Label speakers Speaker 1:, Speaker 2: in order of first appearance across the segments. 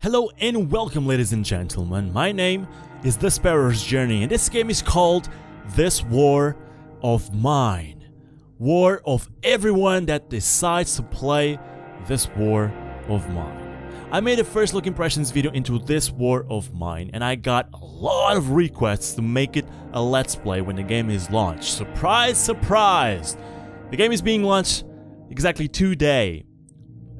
Speaker 1: Hello and welcome, ladies and gentlemen. My name is TheSparrowsJourney, and this game is called This War of Mine. War of everyone that decides to play this War of Mine. I made a first look impressions video into this War of Mine, and I got a lot of requests to make it a let's play when the game is launched. Surprise, surprise! The game is being launched exactly today.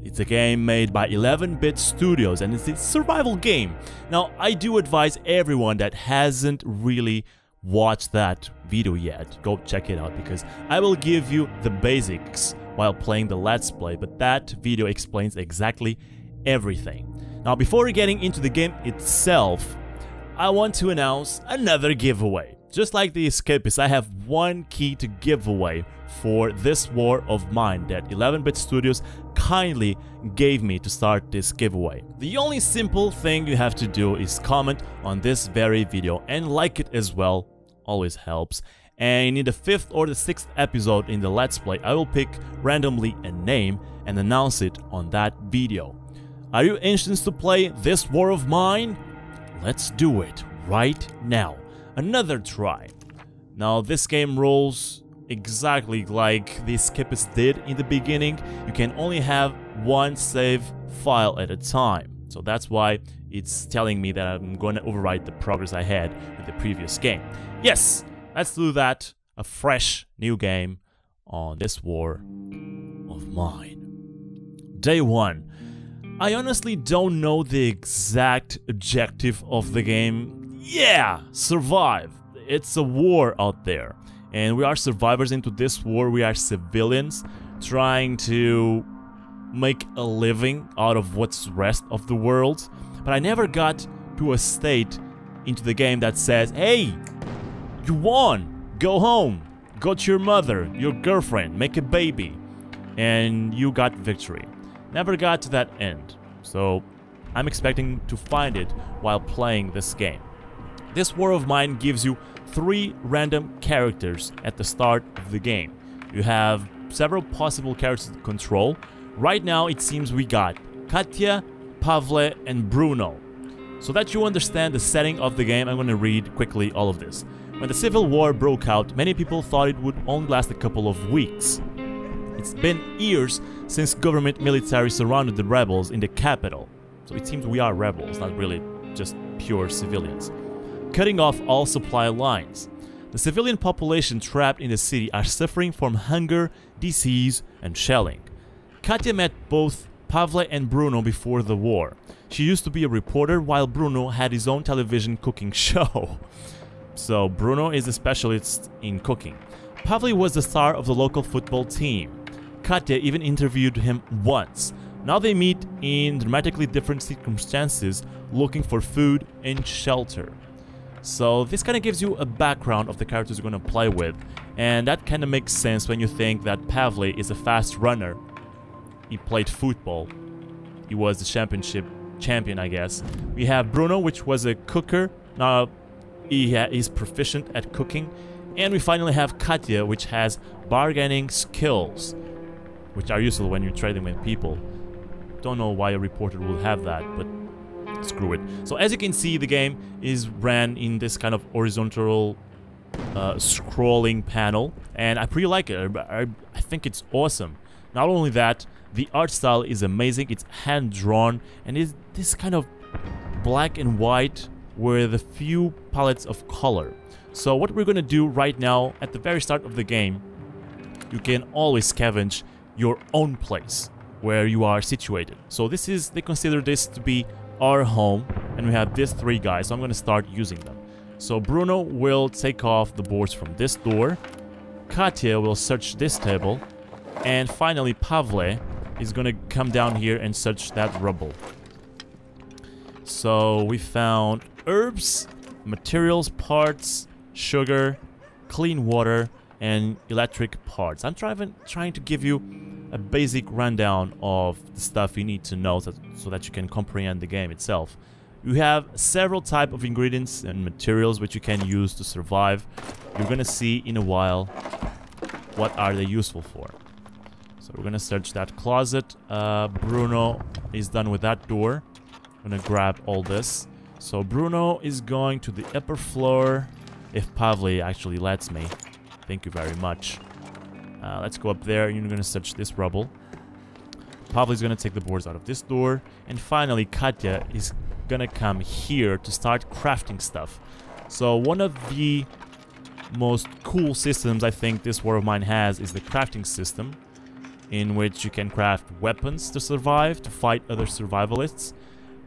Speaker 1: It's a game made by 11-bit studios, and it's a survival game. Now, I do advise everyone that hasn't really watched that video yet, go check it out, because I will give you the basics while playing the let's play, but that video explains exactly everything. Now, before getting into the game itself, I want to announce another giveaway. Just like the Escapists, I have one key to give away for this War of Mine that 11-bit studios kindly gave me to start this giveaway. The only simple thing you have to do is comment on this very video and like it as well, always helps. And in the 5th or the 6th episode in the Let's Play, I will pick randomly a name and announce it on that video. Are you anxious to play this War of Mine? Let's do it right now. Another try. Now, this game rolls exactly like the Escapists did in the beginning. You can only have one save file at a time. So that's why it's telling me that I'm going to overwrite the progress I had with the previous game. Yes, let's do that. A fresh new game on this War of Mine. Day 1. I honestly don't know the exact objective of the game. Yeah, survive. It's a war out there, and we are survivors into this war. We are civilians trying to make a living out of what's rest of the world. But I never got to a state into the game that says, hey, you won, go home, go to your mother, your girlfriend, make a baby, and you got victory. Never got to that end, so I'm expecting to find it while playing this game. This War of Mine gives you 3 random characters at the start of the game. You have several possible characters to control. Right now it seems we got Katya, Pavle, and Bruno. So that you understand the setting of the game, I'm going to read quickly all of this. When the Civil War broke out, many people thought it would only last a couple of weeks. It's been years since government military surrounded the rebels in the capital. So it seems we are rebels, not really just pure civilians. Cutting off all supply lines. The civilian population trapped in the city are suffering from hunger, disease, and shelling. Katya met both Pavle and Bruno before the war. She used to be a reporter while Bruno had his own television cooking show. So Bruno is a specialist in cooking. Pavle was the star of the local football team. Katya even interviewed him once. Now they meet in dramatically different circumstances, looking for food and shelter. So this kind of gives you a background of the characters you're going to play with, and that kind of makes sense when you think that Pavle is a fast runner. He played football. He was the championship champion, I guess. We have Bruno, which was a cooker. Now he's proficient at cooking. And we finally have Katya, which has bargaining skills, which are useful when you're trading with people. Don't know why a reporter will have that, but screw it. So as you can see, the game is ran in this kind of horizontal scrolling panel, and I pretty like it. I think it's awesome. Not only that, the art style is amazing. It's hand-drawn, and it's this kind of black and white with a few palettes of color. So what we're gonna do right now, at the very start of the game, you can always scavenge your own place where you are situated. So this is, they consider this to be our home, and we have these 3 guys, so I'm going to start using them. So Bruno will take off the boards from this door, Katya will search this table, and finally Pavle is going to come down here and search that rubble. So we found herbs, materials, parts, sugar, clean water, and electric parts. I'm trying to give you a basic rundown of the stuff you need to know so that you can comprehend the game itself. You have several types of ingredients and materials which you can use to survive. You're gonna see in a while what are they useful for. So we're gonna search that closet. Bruno is done with that door. I'm gonna grab all this. So Bruno is going to the upper floor, if Pavle actually lets me. Thank you very much. Let's go up there, and you're gonna search this rubble. Pavle's gonna take the boards out of this door, and finally Katya is gonna come here to start crafting stuff. So one of the most cool systems I think this War of Mine has is the crafting system, in which you can craft weapons to survive, to fight other survivalists,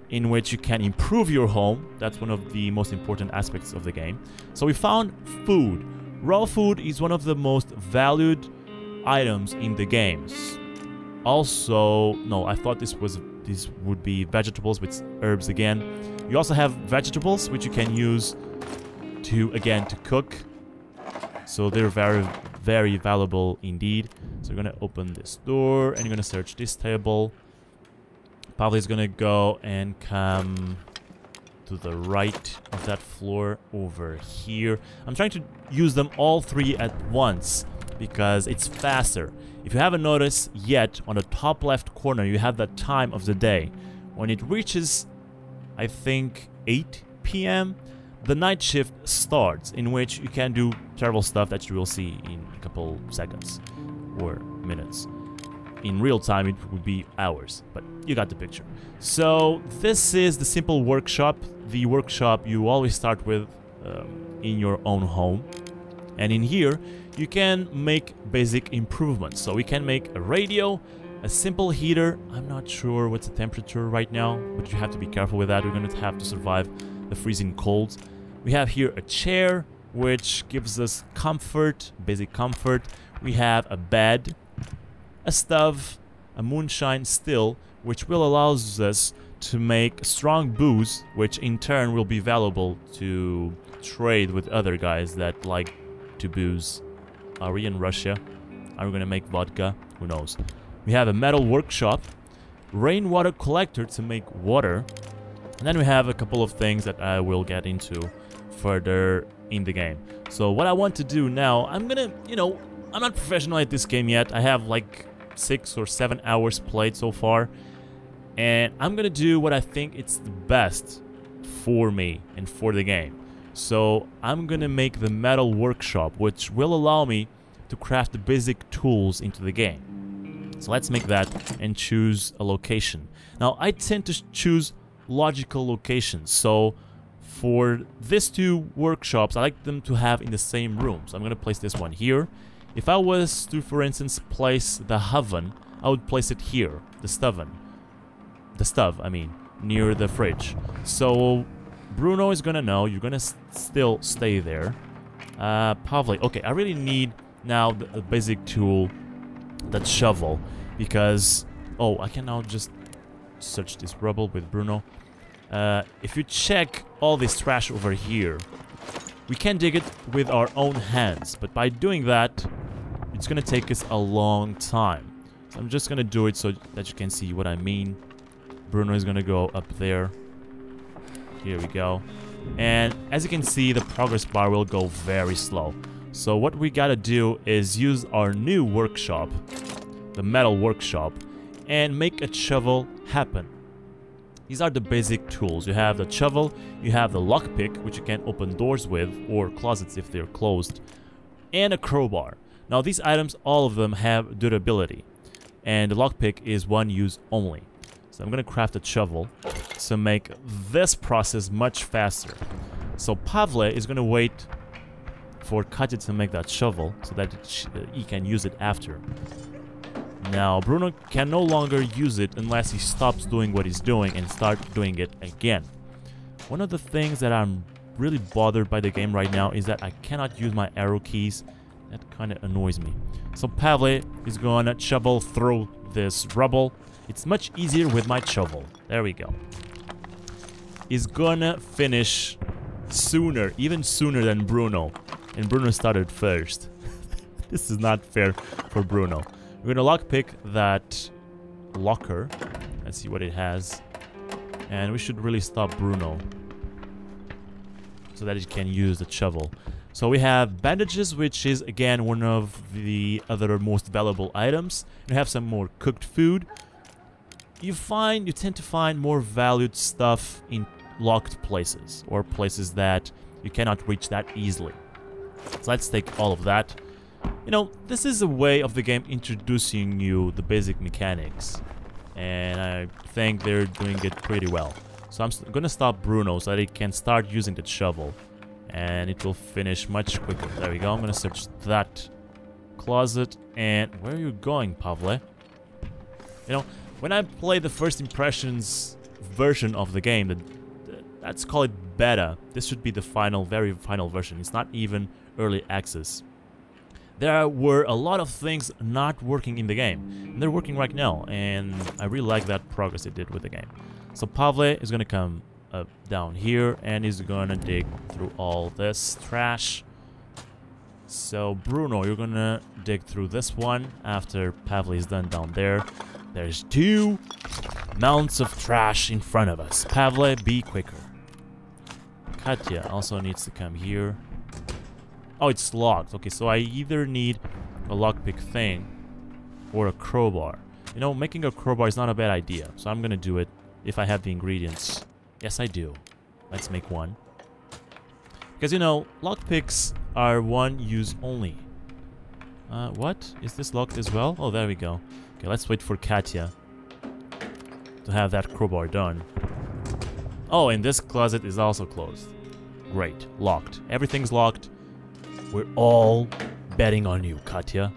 Speaker 1: in which you can improve your home. That's one of the most important aspects of the game. So we found food. Raw food is one of the most valued items in the games. Also, no, I thought these would be vegetables with herbs again. You also have vegetables which you can use to cook. So they're very, very valuable indeed. So you're gonna open this door and you're gonna search this table. Pavle is gonna go and come to the right of that floor over here. I'm trying to use them all three at once because it's faster. If you haven't noticed yet, on the top left corner you have the time of the day. When it reaches, I think, 8 p.m., the night shift starts, in which you can do terrible stuff that you will see in a couple seconds or minutes. In real time it would be hours, but you got the picture. So this is the simple workshop. The workshop you always start with in your own home, and in here you can make basic improvements. So we can make a radio, a simple heater. I'm not sure what's the temperature right now, but you have to be careful with that. We're going to have to survive the freezing cold. We have here a chair, which gives us comfort, basic comfort. We have a bed, a stove, a moonshine still, which will allow us to make strong booze, which in turn will be valuable to trade with other guys that like to booze. Are we in Russia? Are we gonna make vodka? Who knows? We have a metal workshop, rainwater collector to make water, and then we have a couple of things that I will get into further in the game. So what I want to do now, I'm gonna, I'm not professional at this game yet. I have like 6 or 7 hours played so far, and I'm gonna do what I think it's the best for me and for the game. So I'm gonna make the metal workshop, which will allow me to craft the basic tools into the game. So let's make that and choose a location. Now I tend to choose logical locations, so for these two workshops I like them to have in the same room. So I'm gonna place this one here. If I was to, for instance, place the oven, I would place it here, the stove, I mean, near the fridge. So Bruno is gonna know, you're gonna still stay there. Pavle, okay, I really need now the basic tool, that shovel, because, oh, I can now just search this rubble with Bruno. If you check all this trash over here, we can dig it with our own hands, but by doing that, it's gonna take us a long time. So I'm just gonna do it so that you can see what I mean. Bruno is gonna go up there. Here we go. And as you can see, the progress bar will go very slow. So what we gotta do is use our new workshop, the metal workshop, and make a shovel happen. These are the basic tools. You have the shovel, you have the lockpick, which you can open doors with, or closets if they're closed, and a crowbar. Now these items, all of them have durability, and the lockpick is one use only. So I'm gonna craft a shovel to make this process much faster. So Pavle is gonna wait for Katya to make that shovel so that he can use it after. Now Bruno can no longer use it unless he stops doing what he's doing and starts doing it again. One of the things that I'm really bothered by the game right now is that I cannot use my arrow keys. That kind of annoys me. So Pavle is gonna shovel through this rubble. It's much easier with my shovel. There we go. He's gonna finish sooner, even sooner than Bruno. And Bruno started first. This is not fair for Bruno. We're gonna lockpick that locker. Let's see what it has. And we should really stop Bruno so that he can use the shovel. So we have bandages, which is again one of the other most valuable items. We have some more cooked food. you tend to find more valued stuff in locked places, or places that you cannot reach that easily. So let's take all of that. You know, this is a way of the game introducing you the basic mechanics, and I think they're doing it pretty well. So I'm gonna stop Bruno so that he can start using the shovel, and it will finish much quicker. There we go. I'm gonna search that closet. And where are you going, Pavle? You know, when I play the first impressions version of the game, let's call it beta. This should be the final, very final version. It's not even early access. There were a lot of things not working in the game, and they're working right now, and I really like that progress it did with the game. So Pavle is gonna come down here, and he's gonna dig through all this trash. So Bruno, you're gonna dig through this one after Pavle is done down there. There's 2 mounts of trash in front of us. Pavle, be quicker. Katya also needs to come here. Oh, it's locked. Okay, so I either need a lockpick thing or a crowbar. You know, making a crowbar is not a bad idea, so I'm gonna do it if I have the ingredients. Yes, I do. Let's make one. Because, you know, lockpicks are one use only. What? Is this locked as well? Oh, there we go. Okay, let's wait for Katya to have that crowbar done. Oh, and this closet is also closed. Great. Locked. Everything's locked. We're all betting on you, Katya.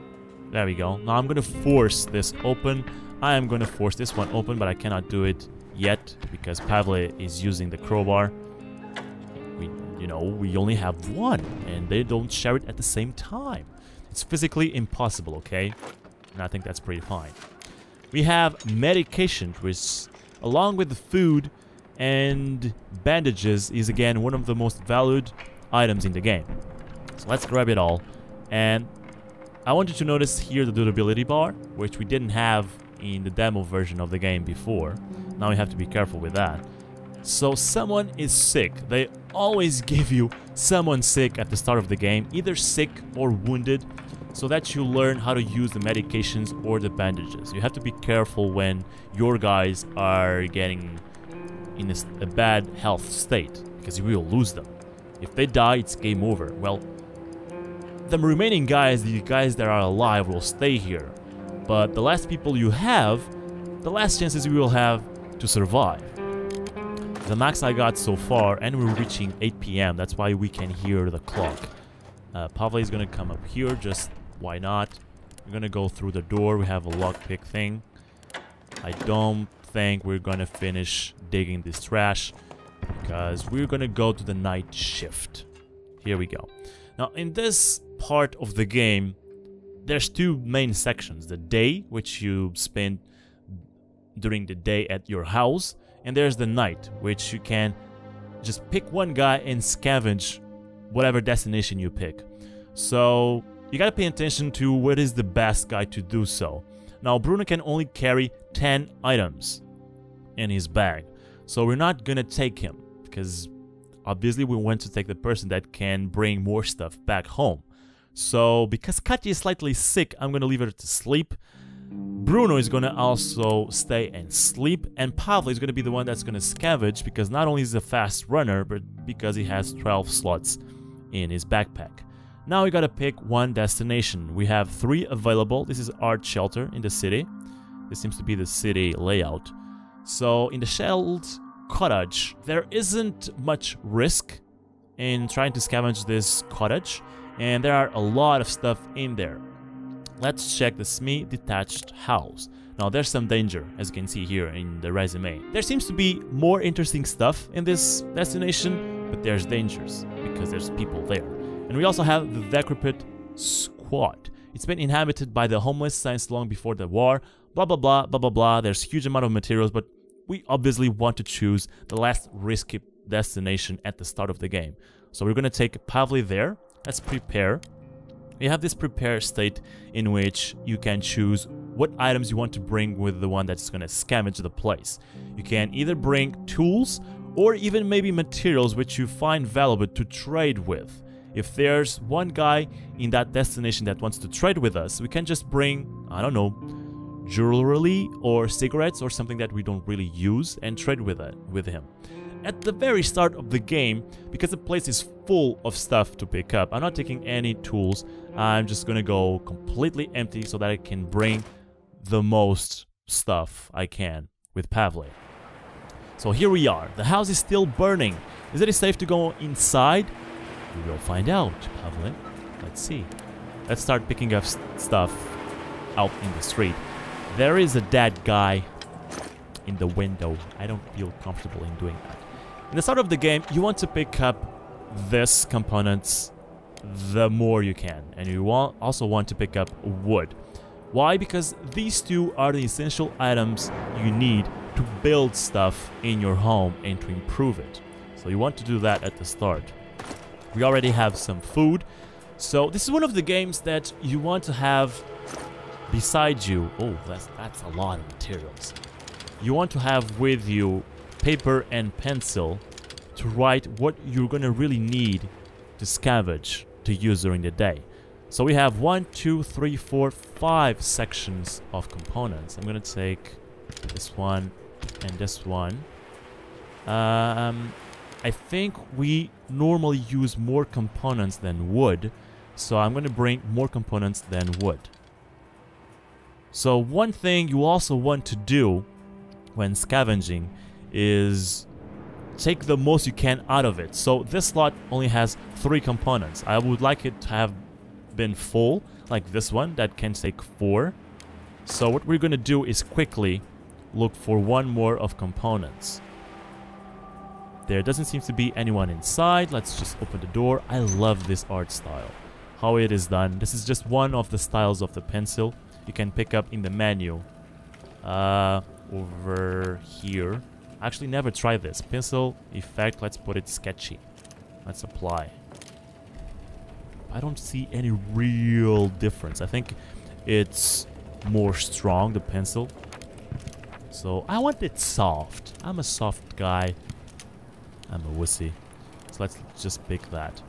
Speaker 1: There we go. Now I'm gonna force this open. I am gonna force this one open, but I cannot do it yet because Pavle is using the crowbar. We only have one, and they don't share it at the same time. It's physically impossible, okay? And I think that's pretty fine. We have medication, which, along with the food and bandages, is again one of the most valued items in the game. So let's grab it all. And I want you to notice here the durability bar, which we didn't have in the demo version of the game before. Now we have to be careful with that. So someone is sick. They always give you someone sick at the start of the game, either sick or wounded, so that you learn how to use the medications or the bandages. You have to be careful when your guys are getting in a bad health state, because you will lose them. If they die, it's game over. Well, the remaining guys, the guys that are alive, will stay here. But the last people you have, the last chances you will have to survive. The max I got so far, and we're reaching 8 PM, that's why we can hear the clock. Pavle is gonna come up here, just why not? We're gonna go through the door, we have a lockpick thing. I don't think we're gonna finish digging this trash, because we're gonna go to the night shift. Here we go. Now, in this part of the game, there's 2 main sections. The day, which you spend during the day at your house, and there's the night, which you can just pick one guy and scavenge whatever destination you pick. So you gotta pay attention to what is the best guy to do so. Now, Bruno can only carry 10 items in his bag, so we're not gonna take him, because obviously we want to take the person that can bring more stuff back home. So because Katya is slightly sick, I'm gonna leave her to sleep. Bruno is gonna also stay and sleep, and Pavle is gonna be the one that's gonna scavenge, because not only is he a fast runner, but because he has 12 slots in his backpack. Now we gotta pick one destination. We have 3 available. This is Art Shelter in the city. This seems to be the city layout. So in the Shelled Cottage, there isn't much risk in trying to scavenge this cottage, and there are a lot of stuff in there. Let's check the semi-detached house. Now, there's some danger, as you can see here in the resume. There seems to be more interesting stuff in this destination, but there's dangers, because there's people there. And we also have the Decrepit Squad. It's been inhabited by the homeless since long before the war, blah blah blah, blah blah blah. There's a huge amount of materials, but we obviously want to choose the last risky destination at the start of the game. So we're gonna take Pavle there. Let's prepare. You have this prepare state in which you can choose what items you want to bring with the one that's going to scavenge the place. You can either bring tools or even maybe materials which you find valuable to trade with. If there's one guy in that destination that wants to trade with us, we can just bring, I don't know, jewelry or cigarettes or something that we don't really use and trade with him. At the very start of the game, because the place is full of stuff to pick up, I'm not taking any tools. I'm just gonna go completely empty so that I can bring the most stuff I can with Pavle. So here we are. The house is still burning. Is it safe to go inside? We will find out, Pavle. Let's see. Let's start picking up stuff out in the street. There is a dead guy in the window. I don't feel comfortable in doing that. In the start of the game, you want to pick up this components the more you can. And you also want to pick up wood. Why? Because these two are the essential items you need to build stuff in your home and to improve it. So you want to do that at the start. We already have some food. So this is one of the games that you want to have beside you. Oh, that's a lot of materials. You want to have with you paper and pencil to write what you're gonna really need to scavenge to use during the day. So we have 1, 2, 3, 4, 5 sections of components. I'm gonna take this one and this one. I think we normally use more components than wood, so I'm gonna bring more components than wood. So one thing you also want to do when scavenging is take the most you can out of it. So this slot only has 3 components. I would like it to have been full, like this one that can take 4. So what we're gonna do is quickly look for one more of components. There doesn't seem to be anyone inside. Let's just open the door. I love this art style, how it is done. This is just one of the styles of the pencil you can pick up in the menu. Over here. Actually never tried this. Pencil effect, let's put it sketchy. Let's apply. I don't see any real difference. I think it's more strong, the pencil. So I want it soft. I'm a soft guy. I'm a wussy. So let's just pick that.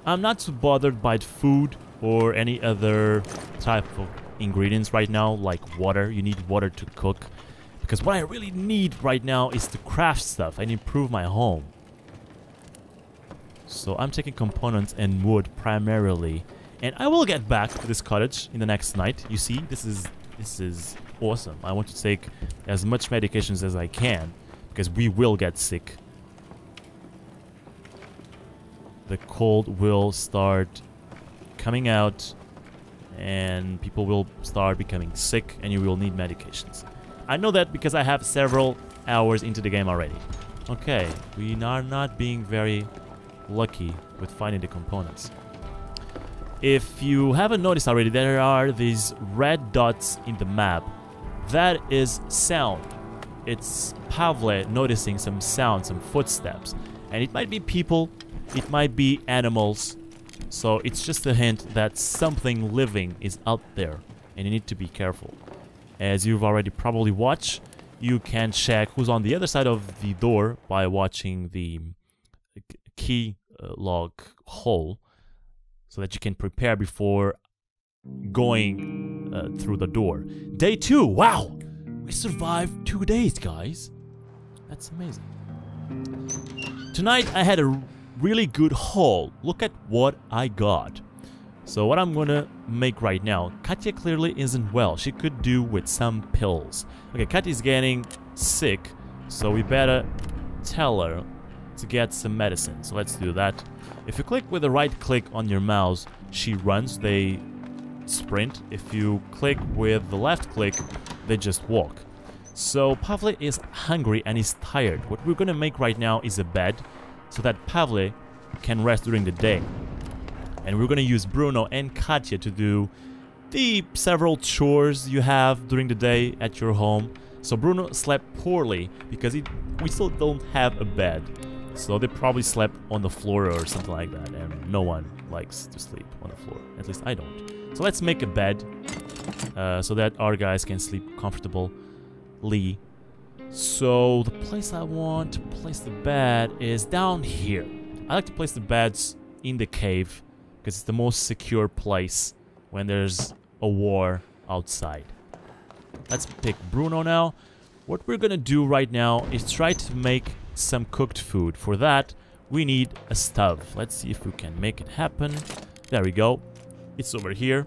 Speaker 1: I'm not too bothered by food or any other type of ingredients right now, like water. You need water to cook. Because what I really need right now is to craft stuff and improve my home. So I'm taking components and wood primarily. And I will get back to this cottage in the next night. You see, this is awesome. I want to take as much medications as I can, because we will get sick. The cold will start coming out and people will start becoming sick and you will need medications. I know that because I have several hours into the game already. Okay, we are not being very lucky with finding the components. If you haven't noticed already, there are these red dots in the map. That is sound. It's Pavle noticing some sound, some footsteps. And it might be people, it might be animals. So it's just a hint that something living is out there and you need to be careful. As you've already probably watched, you can check who's on the other side of the door by watching the key log hole, so that you can prepare before going through the door. Day 2, wow! We survived 2 days, guys. That's amazing. Tonight I had a really good haul. Look at what I got. So what I'm gonna make right now, Katya clearly isn't well. She could do with some pills. Okay, Katya's getting sick, so we better tell her to get some medicine. So let's do that. If you click with the right click on your mouse, she runs, they sprint. If you click with the left click, they just walk. So Pavle is hungry and he's tired. What we're gonna make right now is a bed, so that Pavle can rest during the day. And we're gonna use Bruno and Katya to do the several chores you have during the day at your home. So Bruno slept poorly because we still don't have a bed. So they probably slept on the floor or something like that, and no one likes to sleep on the floor. At least I don't. So let's make a bed so that our guys can sleep comfortably. So the place I want to place the bed is down here. I like to place the beds in the cave because it's the most secure place when there's a war outside. Let's pick Bruno now. What we're gonna do right now is try to make some cooked food. For that, we need a stove. Let's see if we can make it happen. There we go. It's over here.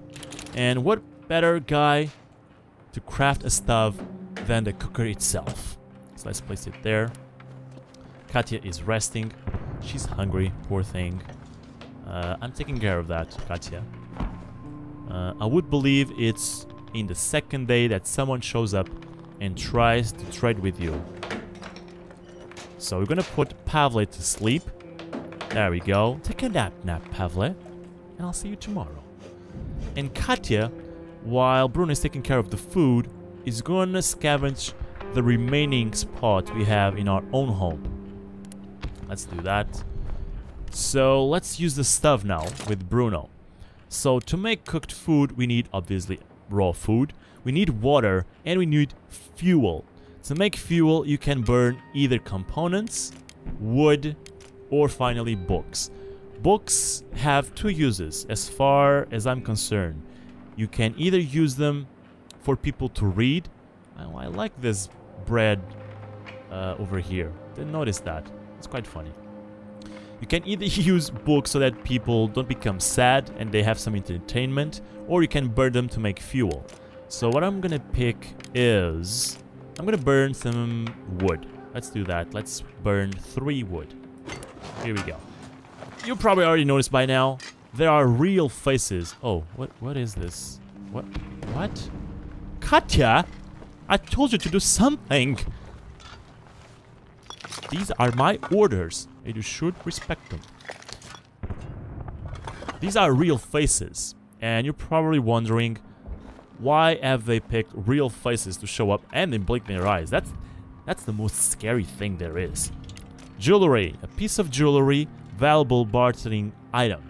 Speaker 1: And what better guy to craft a stove than the cooker itself? So let's place it there. Katya is resting. She's hungry, poor thing. I'm taking care of that, Katya. I would believe it's in the second day that someone shows up and tries to trade with you. So we're gonna put Pavle to sleep. There we go. Take a nap, Pavle. And I'll see you tomorrow. And Katya, while Bruno is taking care of the food, is gonna scavenge the remaining spot we have in our own home. Let's do that. So let's use the stove now with Bruno. So to make cooked food, we need obviously raw food. We need water and we need fuel. To make fuel, you can burn either components, wood, or finally books. Books have two uses as far as I'm concerned. You can either use them for people to read. Oh, I like this bread over here. Didn't notice that. It's quite funny. You can either use books so that people don't become sad and they have some entertainment, or you can burn them to make fuel. So what I'm gonna pick is... I'm gonna burn some wood. Let's do that. Let's burn 3 wood. Here we go. You probably already noticed by now, there are real faces. Oh, what is this? What? Katya? I told you to do something! These are my orders, and you should respect them. These are real faces, and you're probably wondering, why have they picked real faces to show up and then blink their eyes? That's the most scary thing there is. Jewelry. A piece of jewelry, valuable bartering item.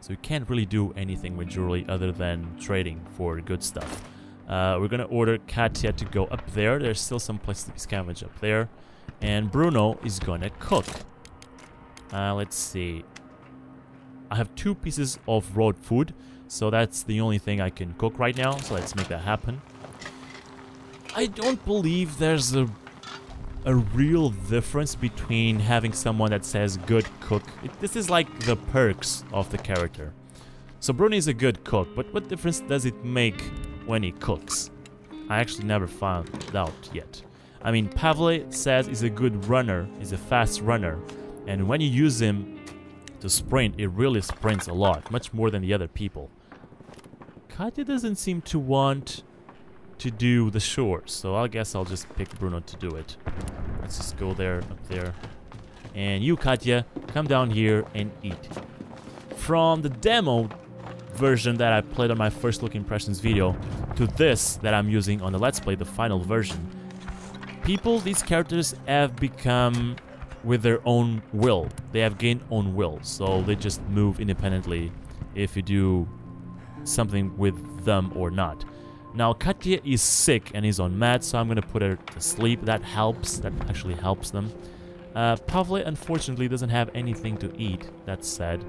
Speaker 1: So you can't really do anything with jewelry other than trading for good stuff. We're gonna order Katya to go up there. There's still some place to be scavenged up there. And Bruno is gonna cook. Let's see. I have 2 pieces of raw food. So that's the only thing I can cook right now. So let's make that happen. I don't believe there's a real difference between having someone that says good cook. This is like the perks of the character. So Bruno is a good cook, but what difference does it make when he cooks? I actually never found out yet. I mean, Pavle says he's a good runner, he's a fast runner, and when you use him to sprint, it really sprints a lot, much more than the other people. Katya doesn't seem to want to do the shores, so I guess I'll just pick Bruno to do it. Let's just go there, up there. And you, Katya, come down here and eat. From the demo version that I played on my first look impressions video to this that I'm using on the Let's Play, the final version, these characters have become with their own will. They have gained own will, so they just move independently if you do something with them or not. Now Katya is sick and is on meds, so I'm gonna put her to sleep. That helps. That actually helps them. Pavle unfortunately doesn't have anything to eat. That's sad,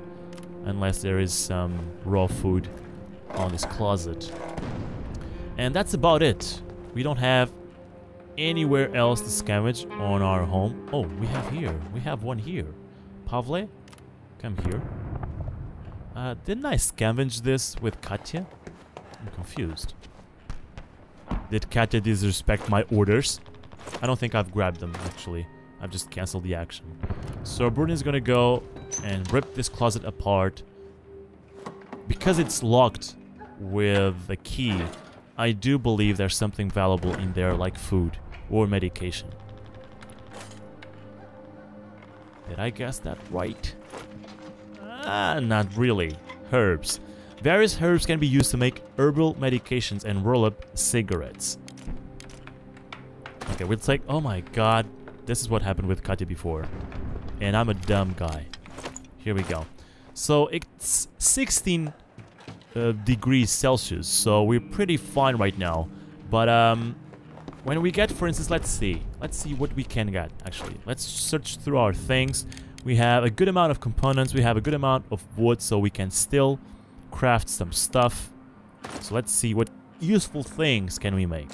Speaker 1: unless there is some raw food on his closet. And that's about it. We don't have anywhere else to scavenge on our home. Oh, we have one here. Pavle, come here. Didn't I scavenge this with Katya? I'm confused. Did Katya disrespect my orders? I don't think I've grabbed them, actually. I've just canceled the action. So Bruno is gonna go and rip this closet apart. Because it's locked with the key, I do believe there's something valuable in there, like food or medication. Did I guess that right? Not really. Herbs. Various herbs can be used to make herbal medications and roll up cigarettes. Okay, we'll take... Oh my god. This is what happened with Katya before. And I'm a dumb guy. Here we go. So it's 16 degrees Celsius. So we're pretty fine right now. But when we get, for instance, let's see what we can get, actually. Let's search through our things. We have a good amount of components. We have a good amount of wood, so we can still craft some stuff. So let's see what useful things can we make?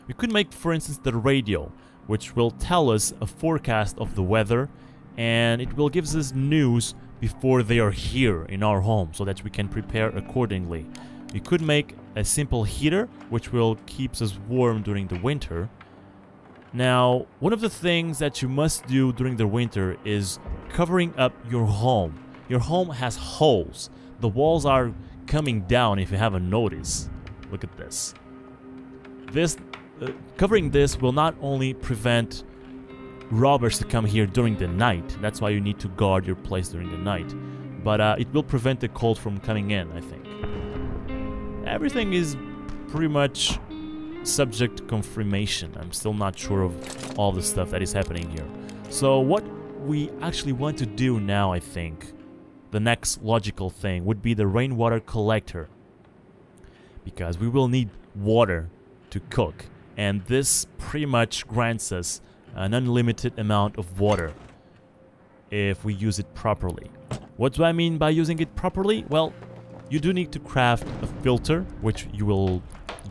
Speaker 1: We could make, for instance, the radio, which will tell us a forecast of the weather, and it will give us news before they are here in our home, so that we can prepare accordingly. We could make a simple heater, which will keep us warm during the winter. Now, one of the things that you must do during the winter is covering up your home. Your home has holes. The walls are coming down, if you haven't noticed. Look at this. Covering this will not only prevent robbers to come here during the night. That's why you need to guard your place during the night. But it will prevent the cold from coming in, I think. Everything is pretty much subject to confirmation. I'm still not sure of all the stuff that is happening here. So what we actually want to do now, I think, the next logical thing would be the rainwater collector. Because we will need water to cook. And this pretty much grants us an unlimited amount of water if we use it properly. What do I mean by using it properly? Well, you do need to craft a filter, which you will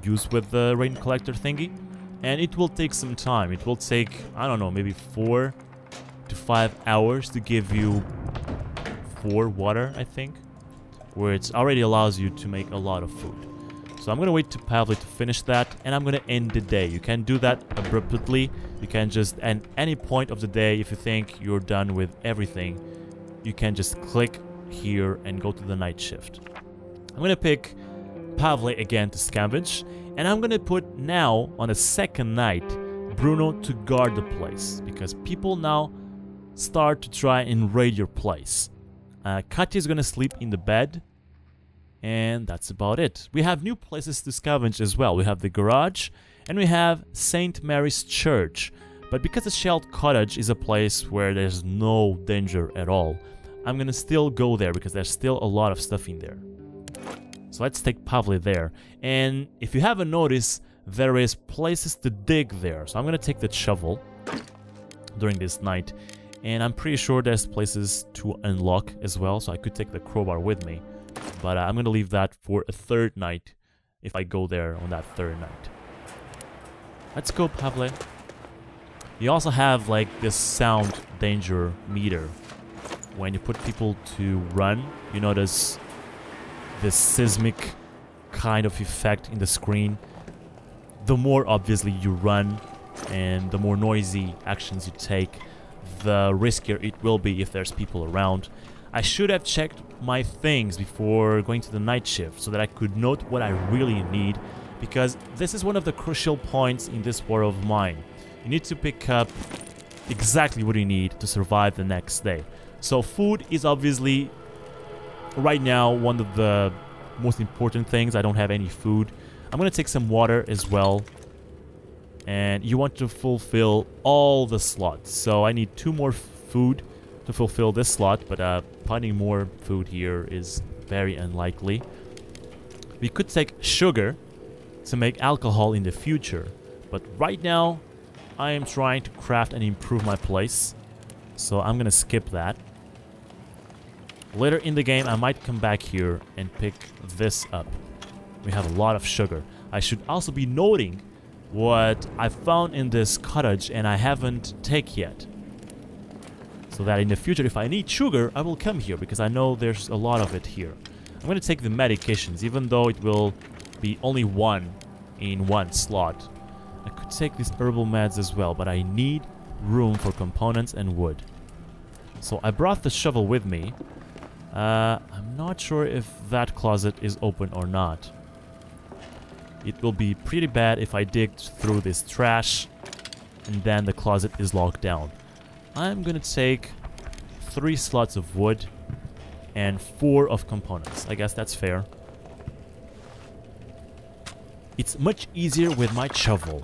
Speaker 1: use with the rain collector thingy, and it will take some time. It will take, I don't know, maybe 4 to 5 hours to give you 4 water, I think, which already allows you to make a lot of food. So I'm gonna wait to Pavli to finish that, and I'm gonna end the day. You can do that abruptly. You can just end any point of the day. If you think you're done with everything, you can just click here and go to the night shift. I'm gonna pick Pavli again to scavenge, and I'm gonna put now on the second night Bruno to guard the place, because people now start to try and raid your place. Katya is gonna sleep in the bed, and that's about it. We have new places to scavenge as well. We have the garage, and we have St. Mary's Church. But because the Shelled Cottage is a place where there's no danger at all, I'm gonna still go there because there's still a lot of stuff in there. So let's take Pavli there. And if you haven't noticed, there is places to dig there. So I'm gonna take the shovel during this night. And I'm pretty sure there's places to unlock as well. So I could take the crowbar with me. But I'm gonna leave that for a third night if I go there on that third night. Let's go, Pavli. You also have like this sound danger meter. When you put people to run, you notice this seismic kind of effect in the screen. The more obviously you run and the more noisy actions you take, the riskier it will be if there's people around. I should have checked my things before going to the night shift so that I could note what I really need, because this is one of the crucial points in this war of mine. You need to pick up exactly what you need to survive the next day. So food is obviously right now one of the most important things. I don't have any food. I'm gonna take some water as well. And you want to fulfill all the slots. So I need 2 more food to fulfill this slot, but finding more food here is very unlikely. We could take sugar to make alcohol in the future, but right now I am trying to craft and improve my place, so I'm gonna skip that. Later in the game I might come back here and pick this up. We have a lot of sugar. I should also be noting what I found in this cottage and I haven't taken yet, so that in the future if I need sugar I will come here, because I know there's a lot of it here. I'm gonna take the medications, even though it will be only 1 in 1 slot. I could take these herbal meds as well, but I need room for components and wood. So I brought the shovel with me. I'm not sure if that closet is open or not. It will be pretty bad if I dig through this trash and then the closet is locked down. I'm gonna take 3 slots of wood and 4 of components. I guess that's fair. It's much easier with my shovel.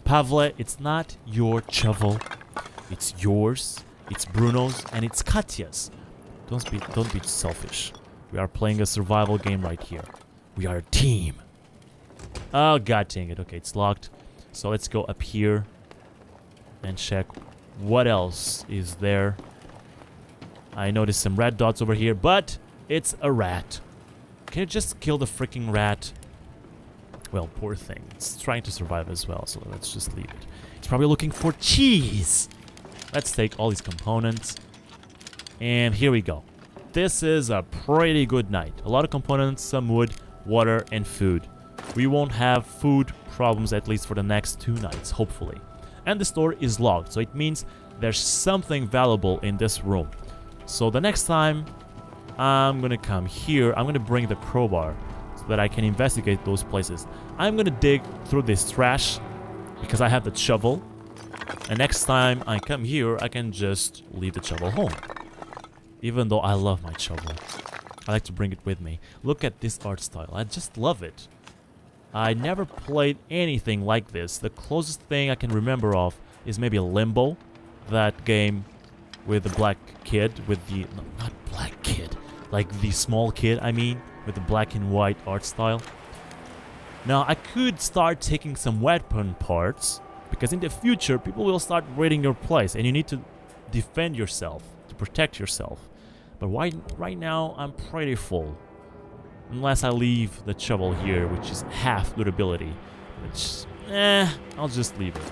Speaker 1: Pavli, it's not your shovel. It's yours, it's Bruno's, and it's Katya's. Don't be selfish. We are playing a survival game right here. We are a team. Oh, god dang it. Okay, it's locked. So let's go up here and check what else is there. I noticed some red dots over here, but it's a rat. Can you just kill the freaking rat? Well, poor thing. It's trying to survive as well, so let's just leave it. It's probably looking for cheese! Let's take all these components. And here we go. This is a pretty good night. A lot of components, some wood, water, and food. We won't have food problems at least for the next 2 nights, hopefully. And the store is locked, so it means there's something valuable in this room. So the next time I'm gonna come here, I'm gonna bring the crowbar so that I can investigate those places. I'm gonna dig through this trash because I have the shovel. And next time I come here, I can just leave the shovel home. Even though I love my shovel, I like to bring it with me. Look at this art style. I just love it. I never played anything like this. The closest thing I can remember of is maybe Limbo. That game with the black kid, with the... No, not black kid. Like the small kid, I mean. With the black and white art style. Now, I could start taking some weapon parts. Because in the future, people will start raiding your place. And you need to defend yourself. To protect yourself. But right now, I'm pretty full. Unless I leave the shovel here, which is half lootability. Which, I'll just leave it.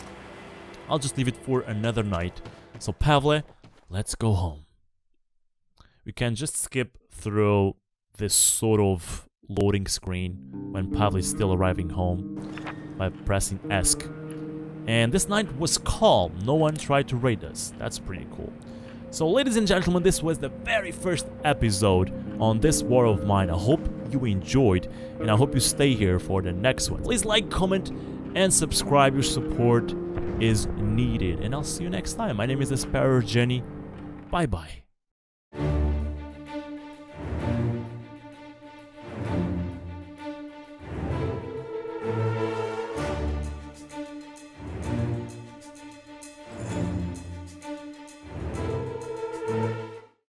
Speaker 1: I'll just leave it for another night. So, Pavle, let's go home. We can just skip through this sort of loading screen when Pavle is still arriving home by pressing ESC. And this night was calm. No one tried to raid us. That's pretty cool. So, ladies and gentlemen, this was the very first episode on this war of mine. I hope you enjoyed, and I hope you stay here for the next one. Please like, comment, and subscribe. Your support is needed. And I'll see you next time. My name is TheSparrowsJourney. Bye-bye.